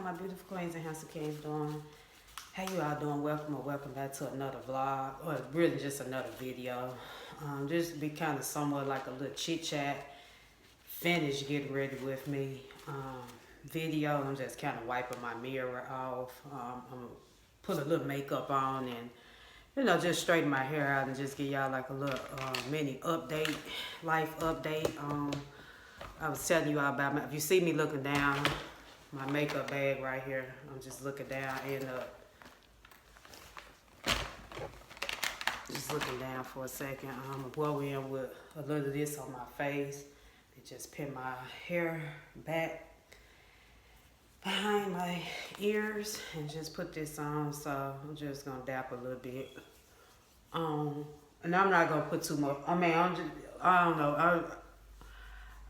my beautiful queens and handsome kings doing? How you all doing? Welcome or welcome back to another vlog, or really just another video. Just be kind of somewhat like a little chit chat, finish getting ready with me video. I'm just kind of wiping my mirror off. I'm gonna put a little makeup on and just straighten my hair out and just give y'all like a little mini update, life update. I was telling you all about if you see me looking down, my makeup bag right here, I'm just looking down and just looking down for a second. I'm gonna go in with a little of this on my face and just pin my hair back behind my ears and just put this on. So I'm just gonna dap a little bit. And I'm not gonna put too much. I mean, I don't know.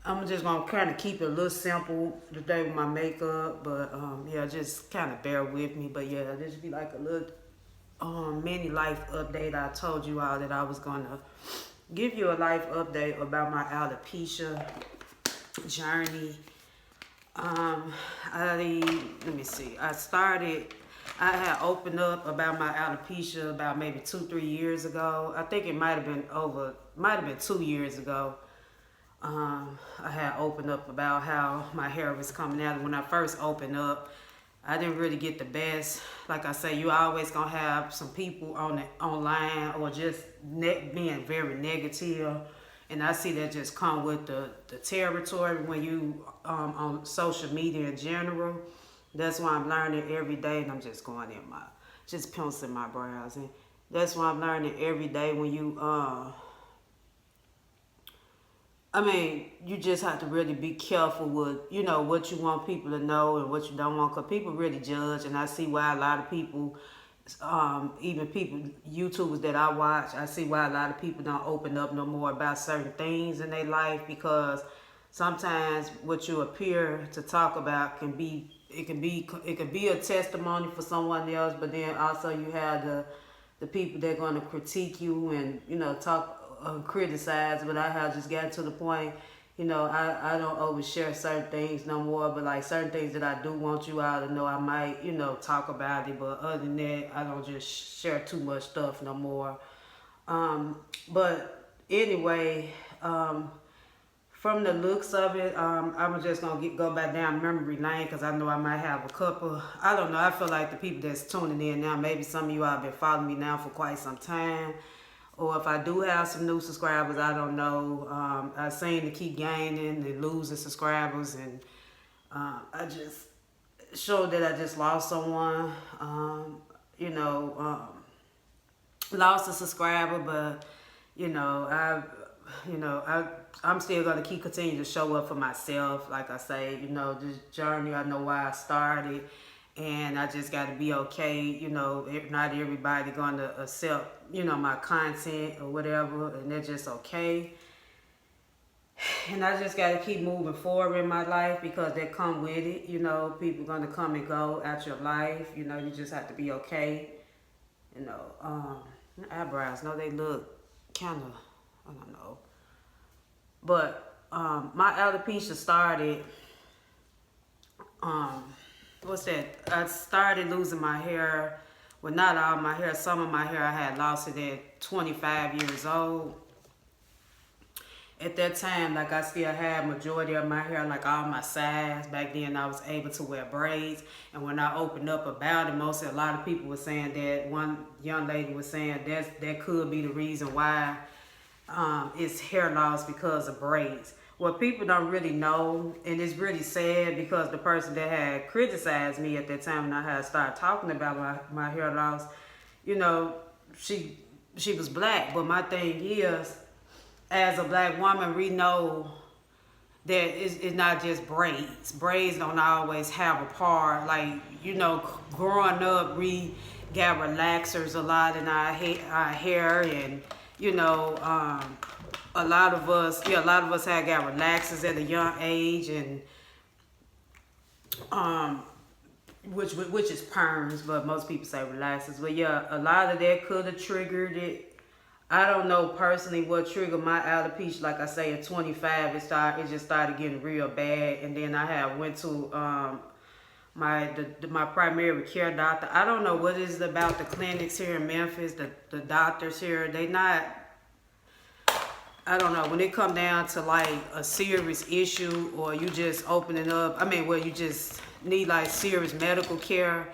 I'm just gonna kind of keep it a little simple today with my makeup, but yeah, just kind of bear with me. But yeah, this would be like a little mini life update. I told you all that I was gonna give you a life update about my alopecia journey. Let me see. I had opened up about my alopecia about maybe 2-3 years ago. I think it might have been 2 years ago. I had opened up about how my hair was coming out. When I first opened up, I didn't really get the best. Like I say, you always gonna have some people online or just being very negative. And I see that just come with the territory when you on social media in general. That's why I'm learning every day, and I'm just going in just penciling my brows. And that's why I'm learning every day when you, you just have to really be careful with, what you want people to know and what you don't want, because people really judge. And I see why a lot of people, even people, YouTubers that I watch, I see why a lot of people don't open up no more about certain things in their life, because sometimes what you appear to talk about can be a testimony for someone else, but then also you have the people that are going to critique you and talk criticize. But I have just gotten to the point, I don't overshare certain things no more, but like certain things that I do want you all to know, I might talk about it, but other than that, I don't just share too much stuff no more. But anyway, from the looks of it, I'm just going to go back down memory lane, because I know I might have a couple. I don't know. I feel like the people that's tuning in now, maybe some of you all have been following me now for quite some time. Or if I do have some new subscribers, I don't know. I seem to keep gaining and losing subscribers. And I just showed that I just lost someone. Lost a subscriber, but, I'm still going to continue to show up for myself. Like I say, this journey, I know why I started, and I just got to be okay. Not everybody going to accept, my content or whatever, and that's just okay. And I just got to keep moving forward in my life, because they come with it. People going to come and go out your life. You just have to be okay. Eyebrows, no, they look kind of, I don't know. But my alopecia started, I started losing my hair. Well, not all my hair. Some of my hair I had lost it at 25 years old. At that time, like, I still had majority of my hair, like all my sides. Back then, I was able to wear braids. And when I opened up about it, a lot of people were saying that, one young lady was saying that could be the reason why it's hair loss, because of braids. What people don't really know, and it's really sad, because the person that had criticized me at that time when I had started talking about my hair loss, she was black. But my thing is, as a black woman, we know that it's not just braids. Braids don't always have a part. Like, growing up, we got relaxers a lot in our hair, and a lot of us had got relaxers at a young age, and which is perms, but most people say relaxers. But yeah, a lot of that could have triggered it. I don't know personally what triggered my alopecia. Like I say, at 25, it just started getting real bad, and then I had went to my primary care doctor. I don't know what it is about the clinics here in Memphis, the doctors here. They not, I don't know, when it come down to like a serious issue or you just opening up, well, you just need like serious medical care,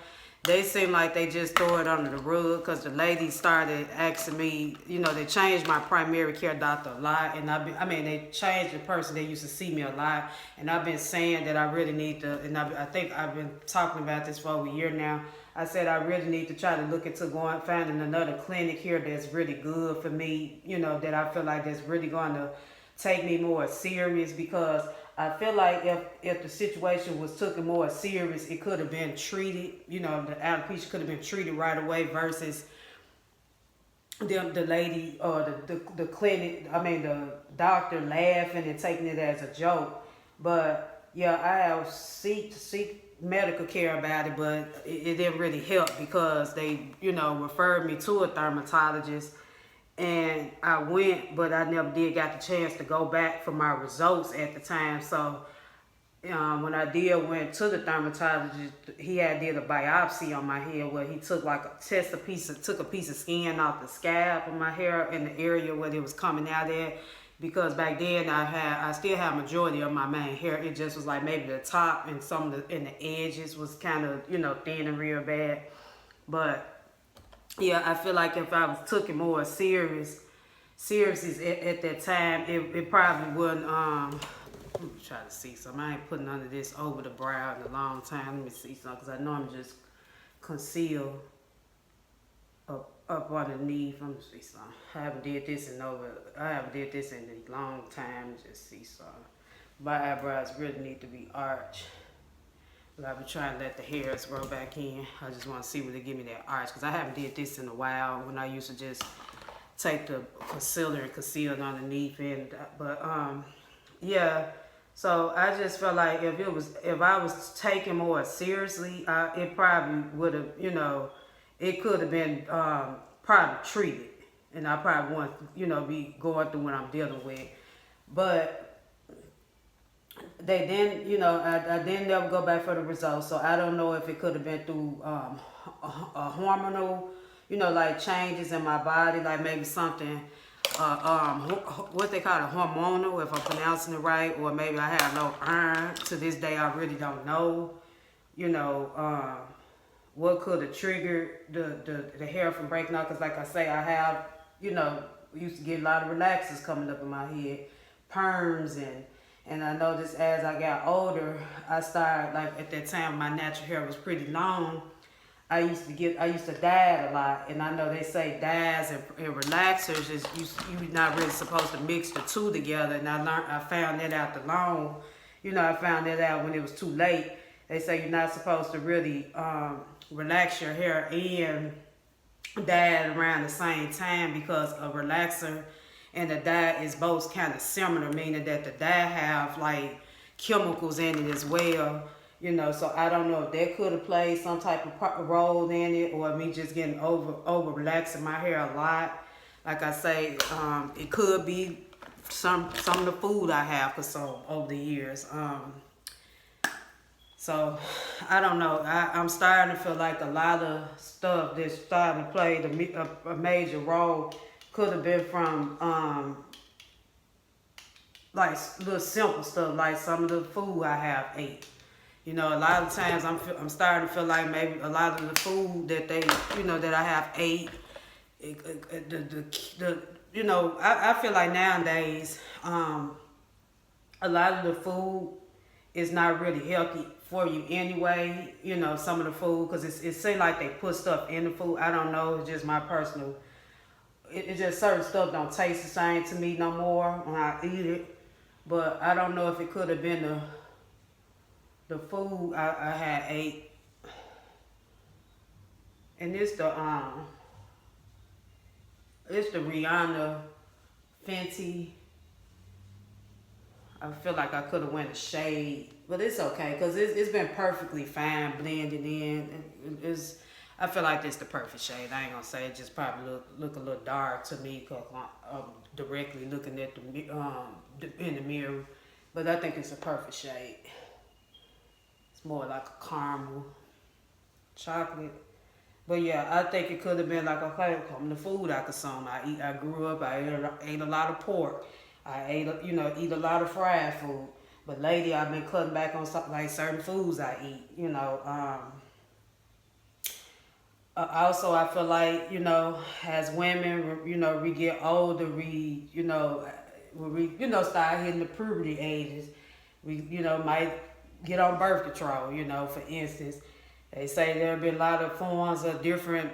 they seem like they just throw it under the rug, because the lady started asking me, they changed my primary care doctor a lot, and they changed the person that used to see me a lot, and I've been saying that I really need to, and I think I've been talking about this for over a year now. I said I really need to try to look into finding another clinic here that's really good for me, that I feel like that's really going to take me more serious, because I feel like if the situation was taken more serious, it could have been treated, the alopecia could have been treated right away, versus the lady or the clinic, the doctor laughing and taking it as a joke. But yeah, I have seek medical care about it, but it didn't really help, because they, referred me to a dermatologist, and I went, but I never did got the chance to go back for my results at the time. So when I went to the dermatologist, he did a biopsy on my hair, where he took a piece of skin off the scalp of my hair in the area where it was coming out at. Because back then I still had majority of my main hair. It just was like maybe the top and some of the edges was kind of thin and real bad. But yeah, I feel like if I was took it more serious at that time, it probably wouldn't. Let me try to see something. I ain't putting none of this over the brow in a long time. Let me see something, because I know I'm just concealed up underneath. Let me see something. I haven't did this in a long time. Just see something. My eyebrows really need to be arched. But I've been trying to let the hairs grow back in. I just want to see what they give me that arch, because I haven't did this in a while, when I used to just take the concealer and conceal it underneath it. But yeah, so I just felt like if I was taken more seriously, it probably would have, it could have been probably treated, and I probably wouldn't, be going through what I'm dealing with. But they didn't, I didn't never go back for the results, so I don't know if it could have been through a hormonal, like changes in my body, like maybe something, what they call it, hormonal, if I'm pronouncing it right, or maybe I have no iron. To this day, I really don't know, what could have triggered the hair from breaking out, because like I say, I have, used to get a lot of relaxers coming up in my head, perms, and I noticed as I got older, I started, like at that time, my natural hair was pretty long. I used to dye a lot, and I know they say dyes and relaxers is you're not really supposed to mix the two together. And I found that out I found that out when it was too late. They say you're not supposed to really relax your hair and dye it around the same time, because a relaxer and the dye is both kind of similar, meaning that the dye have like chemicals in it as well. So I don't know if that could have played some type of role in it, or me just getting over relaxing my hair a lot. Like I say, it could be some of the food I have consumed over the years. So I don't know. I'm starting to feel like a lot of stuff that's starting to play a major role could have been from like little simple stuff, like some of the food I have ate. A lot of times I'm starting to feel like maybe a lot of the food that that I have ate, I feel like nowadays, a lot of the food is not really healthy for you anyway. Some of the food, because it seems like they put stuff in the food. I don't know. It's just my personal. It's just certain stuff don't taste the same to me no more when I eat it. But I don't know if it could have been the food I had ate. And it's the Rihanna Fenty. I feel like I could have went a shade, but it's okay, because it's been perfectly fine blended in. I feel like it's the perfect shade. I ain't gonna say it just probably look a little dark to me, because I'm directly looking at in the mirror, but I think it's a perfect shade. It's more like a caramel chocolate. But yeah, I think it could have been like, okay, come the food I consume. I grew up, ate a lot of pork. I eat a lot of fried food. But lately I've been cutting back on something like certain foods I eat. Also, I feel like, as women, we get older, when we start hitting the puberty ages, we, might get on birth control, for instance. They say there have been a lot of forms of different,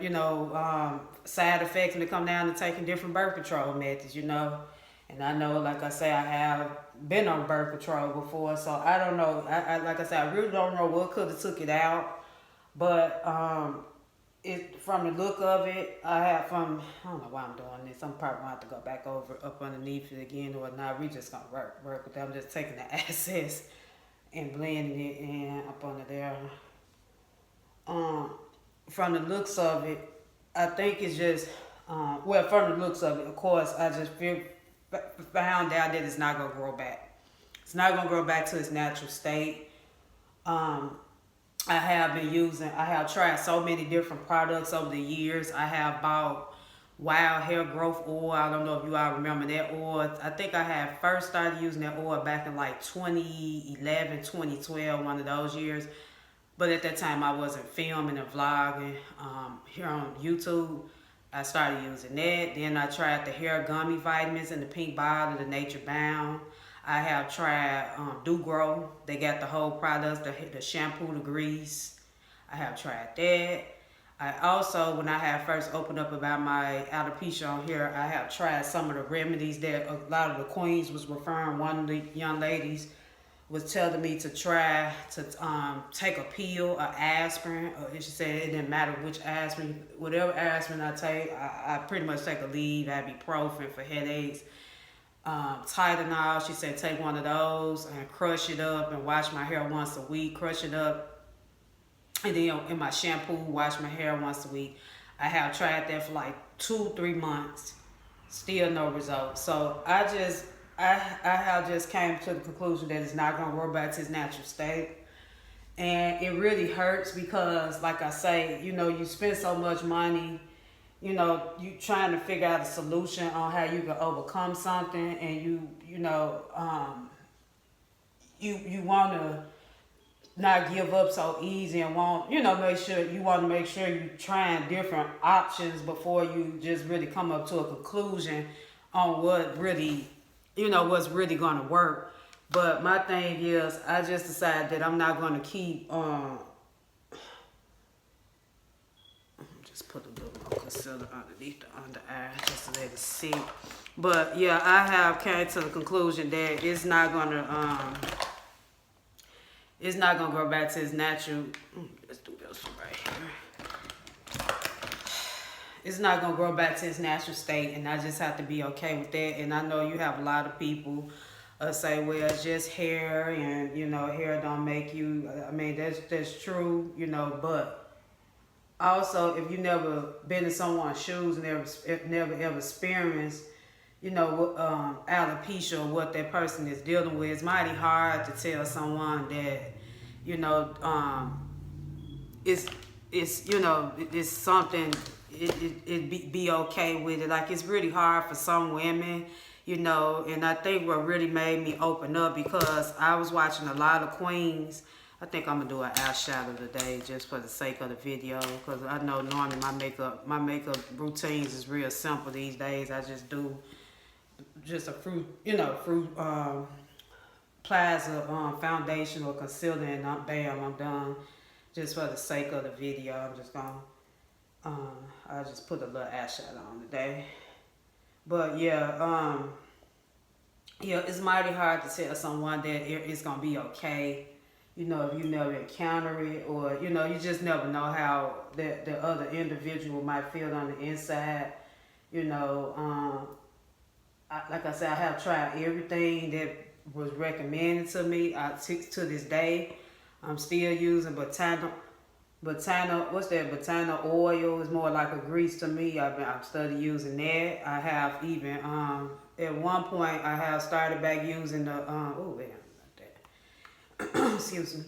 side effects when it come down to taking different birth control methods. And I know, like I say, I have been on birth control before, so I don't know. Like I said, I really don't know what could have took it out, but from the look of it, I don't know why I'm doing this. I'm probably gonna have to go back over up underneath it again or not. We just gonna work with that. I'm just taking the excess and blending it in up under there. From the looks of it, I think it's just from the looks of it, of course, I just found out that it's not gonna grow back. It's not gonna grow back to its natural state. I have tried so many different products over the years. I have bought wild hair growth oil. I don't know if you all remember that oil. I think I had first started using that oil back in like 2011, 2012, one of those years. But at that time I wasn't filming and vlogging here on YouTube. I started using that. Then I tried the hair gummy vitamins in the pink bottle, the Nature Bound. I have tried Do Grow. They got the whole products, the shampoo, the grease. I have tried that. I also, when I had first opened up about my alopecia on here, I have tried some of the remedies that a lot of the queens was referring. One of the young ladies was telling me to try to take a pill, an aspirin, or she said it didn't matter which aspirin, whatever aspirin I take, I pretty much take a leave, ibuprofen for headaches. Tylenol, she said take one of those and crush it up and wash my hair once a week, crush it up, and then in my shampoo, wash my hair once a week. I have tried that for like 2-3 months, still no results. So I have just came to the conclusion that it's not gonna grow back to its natural state. And it really hurts because, like I say, you spend so much money, you trying to figure out a solution on how you can overcome something, and you want to not give up so easy and want to make sure you're trying different options before you just really come up to a conclusion on what really what's really going to work. But my thing is, I just decided that I'm not going to keep just put a little more concealer underneath the under eye just to let it sit. But yeah, I have came to the conclusion that it's not gonna grow back to its natural. Let's do this one right here. It's not gonna grow back to its natural state, and I just have to be okay with that. And I know you have a lot of people say, well, it's just hair, and hair don't make you. I mean, that's true, but also, if you never been in someone's shoes and never ever experienced, alopecia or what that person is dealing with, it's mighty hard to tell someone that, it's something. It be okay with it. Like, it's really hard for some women, and I think what really made me open up, because I was watching a lot of queens. I think I'm gonna do an eyeshadow today just for the sake of the video, because I know normally my makeup routines is real simple these days. I just do just a fruit plaza foundation or concealer, and I'm done. Just for the sake of the video, I'm just gonna I just put a little eyeshadow on today. But yeah, it's mighty hard to tell someone that it's gonna be okay. If you never encounter it, or you just never know how the other individual might feel on the inside. Like I said, I have tried everything that was recommended to me. To this day, I'm still using Botana. What's that? Botana oil is more like a grease to me. I've started using that. I have even at one point I have started back using the excuse me.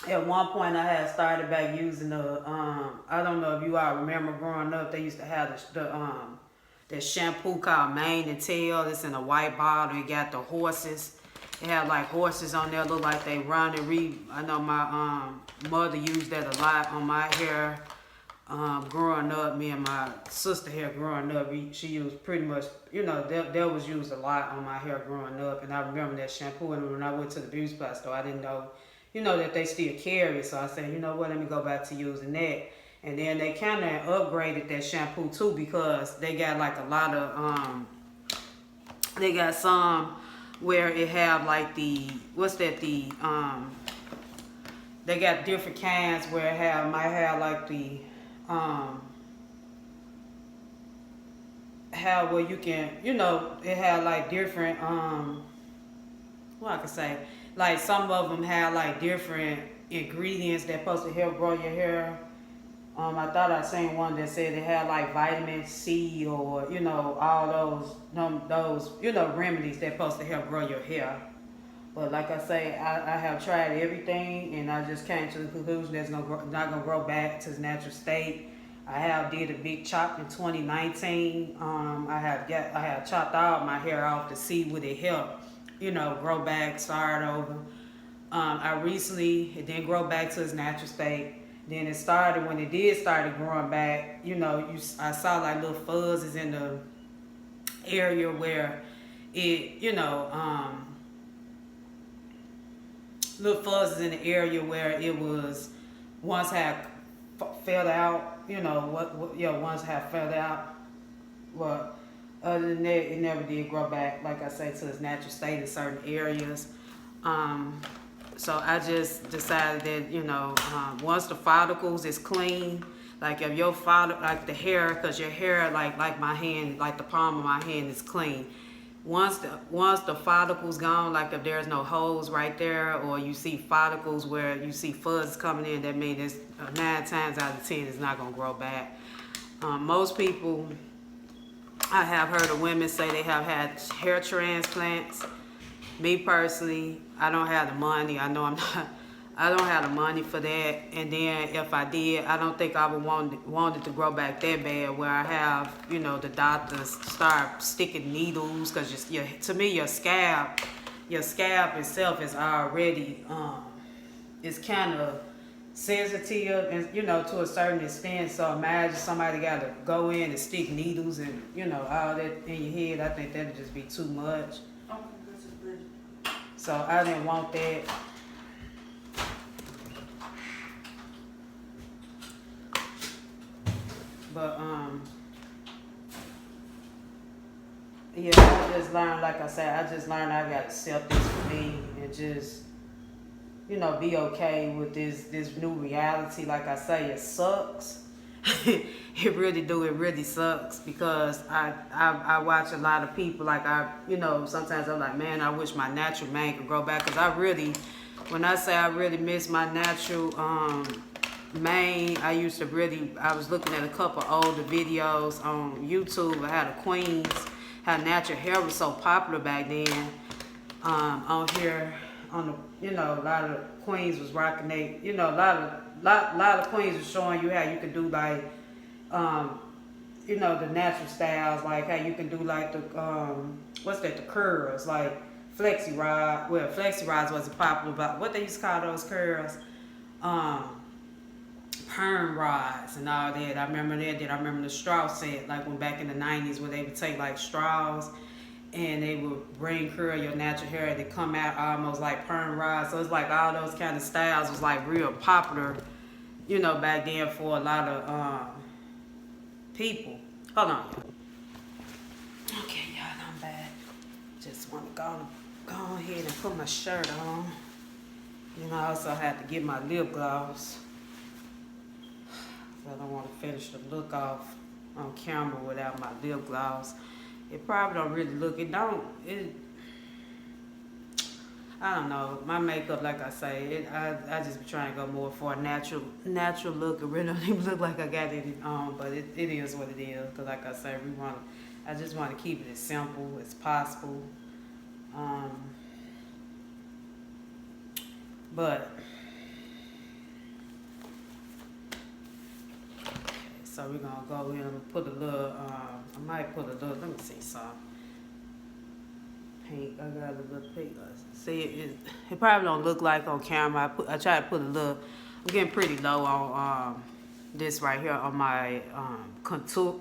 At one point I had started back using the I don't know if you all remember growing up, they used to have the shampoo called Mane and Tail. It's in a white bottle. It got the horses. It had like horses on there, look like they run and read. I know my mother used that a lot on my hair. Growing up, me and my sister hair growing up, she used pretty much, you know, that was used a lot on my hair growing up. And I remember that shampoo, and when I went to the beauty supply store, I didn't know, you know, that they still carry it. So I said, you know what, let me go back to using that. And then they kind of upgraded that shampoo too, because they got like a lot of, they got some where it have like they got different kinds where it might have like the, how where you can, you know, it had like different, what I can say, like some of them have like different ingredients that supposed to help grow your hair. I thought I seen one that said it had like vitamin C, or, you know, all those, you know, remedies that supposed to help grow your hair. But like I say, I have tried everything, and I just came to the conclusion that's not gonna grow back to its natural state. I have did a big chop in 2019. I have chopped all my hair off to see would it help, you know, grow back, start over. It didn't grow back to its natural state. Then it started, when it did started growing back, you know, I saw like little fuzzes in the area where it, you know, little fuzzes in the area where it was once had fell out, you know, once had fell out. Well, other than that, it never did grow back, like I say, to its natural state in certain areas. So I just decided that, you know, once the follicles is clean, like if your like the hair, because your hair, like my hand, like the palm of my hand is clean. Once the follicles gone, like if there's no holes right there, or you see follicles where you see fuzz coming in, that means it's 9 times out of 10 it's not gonna grow back. Most people, I have heard of women say they have had hair transplants. Me personally, I don't have the money. I know I don't have the money for that. And then if I did, I don't think I would want it to grow back that bad, where I have, you know, the doctors start sticking needles, because to me your scalp itself is already it's kind of sensitive, and, you know, to a certain extent. So imagine somebody got to go in and stick needles and, you know, all that in your head. I think that'd just be too much. So I didn't want that. But yeah, I just learned, like I said, I gotta accept this for me, and just, you know, be okay with this new reality. Like I say, it sucks. It really sucks, because I watch a lot of people, like you know, sometimes I'm like, man, I wish my natural mane could grow back, because when I say I really miss my natural mane, I was looking at a couple older videos on YouTube. I had a queens, how natural hair was so popular back then. On here, you know, a lot of queens was rocking they, you know, a lot of queens was showing you how you could do like, you know, the natural styles, like how you can do like the, the curls, like flexi rod. Well, flexi rods wasn't popular, but what they used to call those curls, perm rods and all that. I remember that. Then I remember the straw set, like when back in the 90s, where they would take like straws and they would curl your natural hair, and they come out almost like perm rods. So it's like all those kind of styles was like real popular, you know, back then for a lot of people. Hold on. Okay, y'all, I'm back. Just want to go ahead and put my shirt on. You know, I also had to get my lip gloss. I don't want to finish the look off on camera without my lip gloss. It probably don't really look, I don't know. My makeup, like I say, I just be trying to go more for a natural look. It really don't even look like I got it on, but it is what it is. Because like I say, I just want to keep it as simple as possible. But So we're gonna go in and put a little, I might put a little, let me see some pink. I got a little pink. See, it probably don't look like on camera. I try to put a little, I'm getting pretty low on this right here on my contour,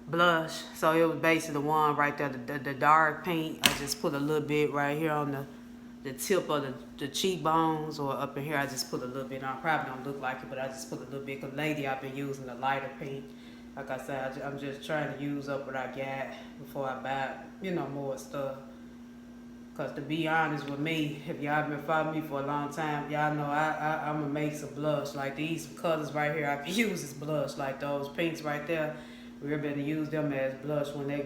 blush. So it was basically the one right there, the dark pink. I just put a little bit right here on the tip of the cheekbones, or up in here. I just put a little bit on. Probably don't look like it, but I just put a little bit. Cause lately I've been using the lighter pink. Like I said, I'm just trying to use up what I got before I buy, more stuff. Cause to be honest with me, if y'all been following me for a long time, y'all know I'm gonna make some blush. Like these colors right here, I can use as blush. Like those pinks right there, we're gonna use them as blush when they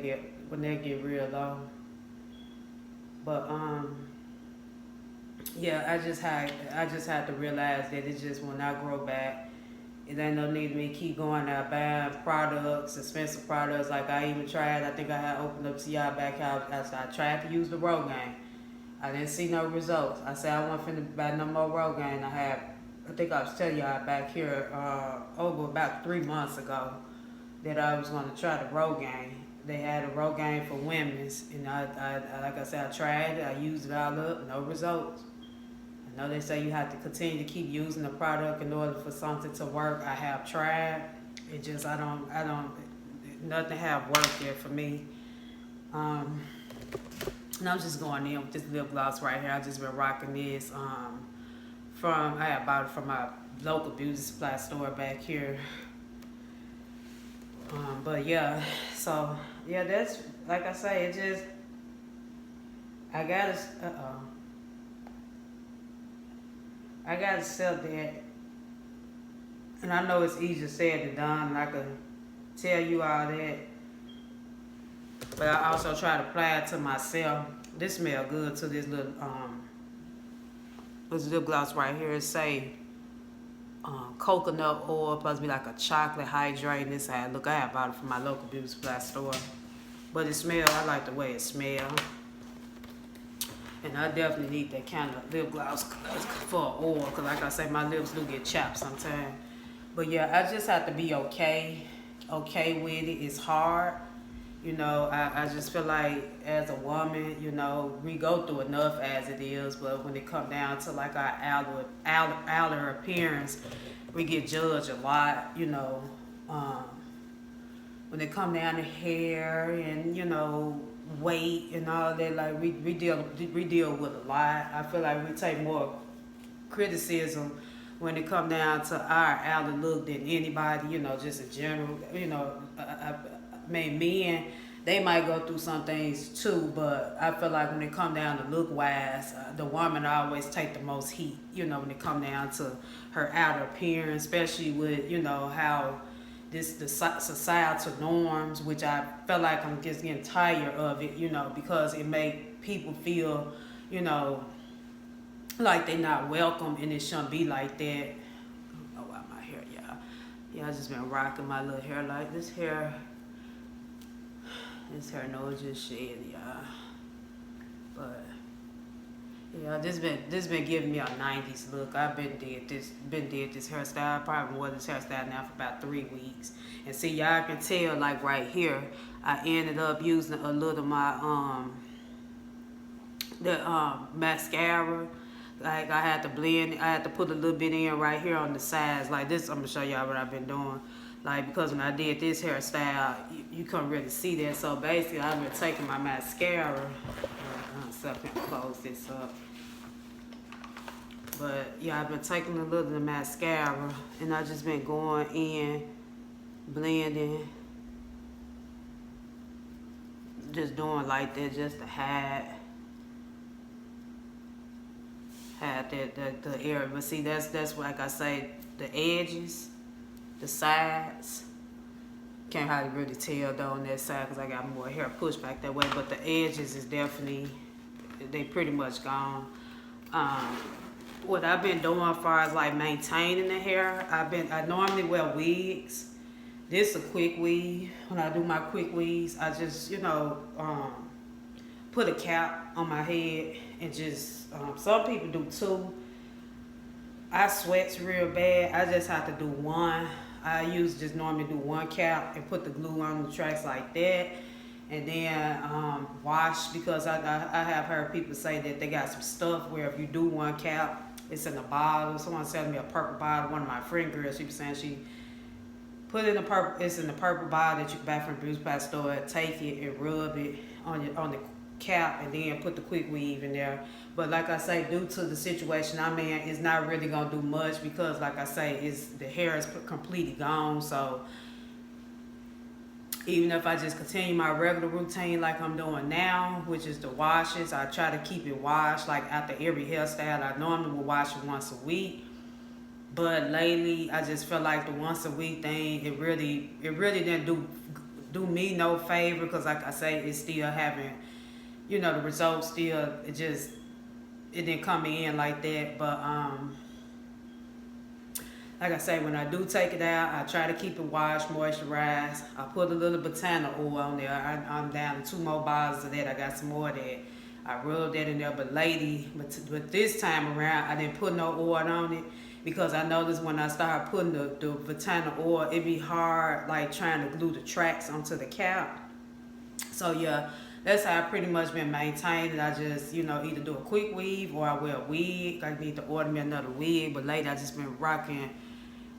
get real low. But yeah, I just had to realize that it just will not grow back. It ain't no need me keep going out buying products, expensive products. Like I even tried, I think I had opened up to y'all back out after I tried to use the Rogaine. I didn't see no results. I said I wasn't finna buy no more Rogaine. I think I was telling y'all back here over about 3 months ago that I was gonna try the Rogaine. They had a Rogaine for women's, and I like I said, I tried it. I used it all up, no results. I know they say you have to continue to keep using the product in order for something to work. I have tried. It just, nothing have worked yet for me. And I'm just going in with this lip gloss right here. I just been rocking this I had bought it from my local beauty supply store back here. But yeah, so yeah, that's, like I say, it just, I gotta accept that. And I know it's easier said than done, and I can tell you all that. But I also try to apply it to myself. This smell good to this little this lip gloss right here. It say coconut oil, supposed to be like a chocolate hydrating. This side, look, I bought it from my local beauty supply store. But it smells, I like the way it smells. And I definitely need that kind of lip gloss for oil, because like I say, my lips do get chapped sometimes. But yeah, I just have to be okay with it. It's hard. I just feel like as a woman, we go through enough as it is, but when it come down to like our outer appearance, we get judged a lot, when it come down to hair and, weight and all that, like we deal with a lot. I feel like we take more criticism when it come down to our outer look than anybody, just in general. Men, they might go through some things too, but I feel like when it come down to look wise, the woman always take the most heat, when it come down to her outer appearance, especially with, how the societal norms, which I feel like I'm just getting tired of it, because it make people feel, like they're not welcome, and it shouldn't be like that. Oh, wow, my hair, y'all. Yeah, I just been rocking my little hair like this hair. This hair knows just shed, y'all. But yeah, this been giving me a 90s look. I've been did this hairstyle. I probably wore this hairstyle now for about 3 weeks. And see, y'all can tell, like right here, I ended up using a little of my mascara. Like I had to blend, I had to put a little bit in right here on the sides. Like this, I'm gonna show y'all what I've been doing. Like, because when I did this hairstyle, you couldn't really see that. So basically, I've been taking my mascara. So I can close this up. But yeah, I've been taking a little of the mascara, and I just been going in, blending, just doing like that, just to hide the area. But see, that's like I say, the edges, the sides. Can't hardly really tell though on that side because I got more hair pushed back that way. But the edges is definitely, they pretty much gone. What I've been doing as far as like maintaining the hair, I normally wear wigs. This is a quick weave. When I do my quick weaves, I just, put a cap on my head and just, some people do two. I sweats real bad. I just have to do one. I usually just normally do one cap and put the glue on the tracks like that. And then wash, because I have heard people say that they got some stuff where if you do one cap, it's in a bottle. Someone sent me a purple bottle. One of my friend girls, she was saying she put it in the purple. It's in the purple bottle that you buy from the beauty supply store. Take it and rub it on the cap, and then put the quick weave in there. But like I say, due to the situation I'm in, it's not really gonna do much, because like I say, the hair is completely gone. So even if I just continue my regular routine like I'm doing now, which is the washes, I try to keep it washed like after every hairstyle. I normally will wash it once a week, but lately I just feel like the once a week thing, it really didn't do me no favor, because like I say, it's still having, the results still, it didn't come in like that. But like I say, when I do take it out, I try to keep it washed, moisturized. I put a little botana oil on there. I'm down to 2 more bottles of that. I got some more of that. I rubbed that in there. But but this time around, I didn't put no oil on it, because I noticed when I started putting the botana oil, it'd be hard, like trying to glue the tracks onto the cap. So yeah, that's how I pretty much been maintaining. I just, either do a quick weave or I wear a wig. I need to order me another wig. But lately I just been rocking.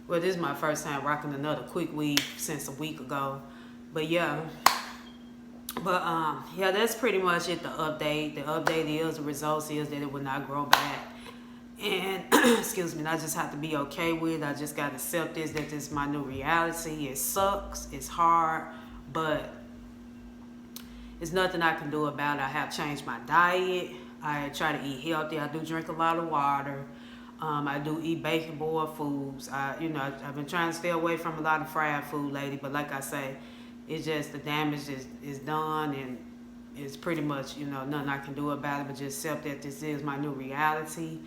Well, this is my first time rocking another quick weave since a week ago. But yeah. But yeah, that's pretty much it, the update. The update is, the results is that it will not grow back. And excuse me, I just have to be okay with it. I just got to accept this, that this is my new reality. It sucks. It's hard. But there's nothing I can do about it. I have changed my diet. I try to eat healthy. I do drink a lot of water. I do eat bacon boiled foods. I've been trying to stay away from a lot of fried food lately, but like I say, it's just the damage is done, and it's pretty much, nothing I can do about it, but just accept that this is my new reality.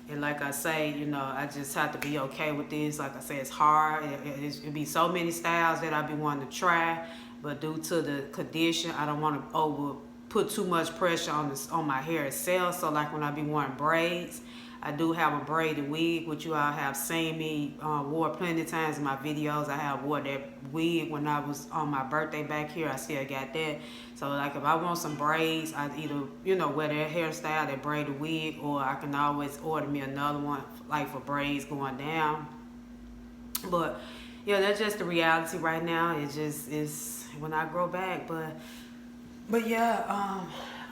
And like I say, I just have to be okay with this. Like I say, it's hard. It'd be so many styles that I've been wanting to try, but due to the condition, I don't want to put too much pressure on my hair itself. So like when I be wearing braids, I do have a braided wig, which you all have seen me wore plenty of times in my videos. I have wore that wig when I was on my birthday back here. I still got that. So like if I want some braids, I either, wear that hairstyle, that braided wig, or I can always order me another one, like for braids going down. But yeah, that's just the reality right now. It just is when I grow back. But yeah,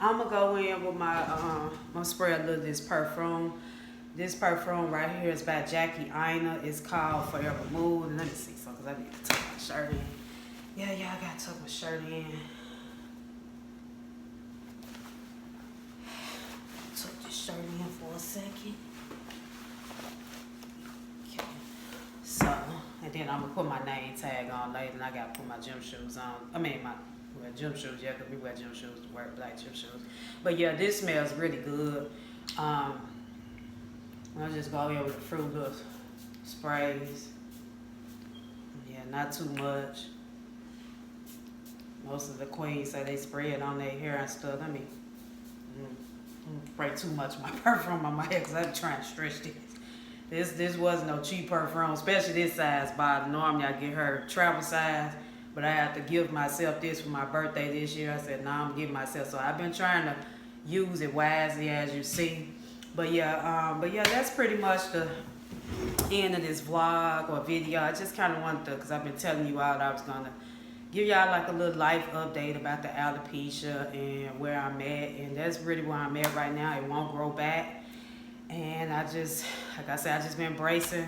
I'm gonna go in with my I'm gonna spray a little of this perfume. This perfume right here is by Jackie Aina. It's called Forever Mood. And let me see something, because I need to tuck my shirt in. Yeah, I gotta tuck my shirt in. Tuck this shirt in for a second. Okay. So, and then I'm gonna put my name tag on later, and I gotta put my gym shoes on. Wear gym shoes, yeah, because we wear gym shoes to wear black gym shoes. But yeah, this smells really good. I'll just go here with the Fruit Loop sprays. Yeah, not too much. Most of the queens say they spray it on their hair and stuff. I mean, spray too much of my perfume on my hair, because I'm trying to stretch this. This wasn't no cheap perfume, especially this size bottle. Normally I get her travel size, but I had to give myself this for my birthday this year. I said, nah, I'm giving myself. So I've been trying to use it wisely, as you see. But yeah, that's pretty much the end of this vlog or video. I just kind of wanted to, because I've been telling you all that I was going to give y'all like a little life update about the alopecia and where I'm at. And that's really where I'm at right now. It won't grow back. And I just, like I said, I just been bracing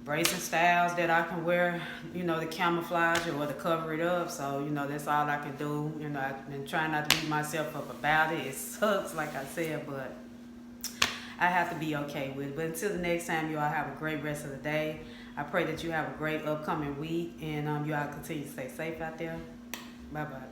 styles that I can wear, to camouflage or to cover it up. So, that's all I can do. I've been trying not to beat myself up about it. It sucks, like I said, but I have to be okay with it. But until the next time, you all have a great rest of the day. I pray that you have a great upcoming week, and you all continue to stay safe out there. Bye-bye.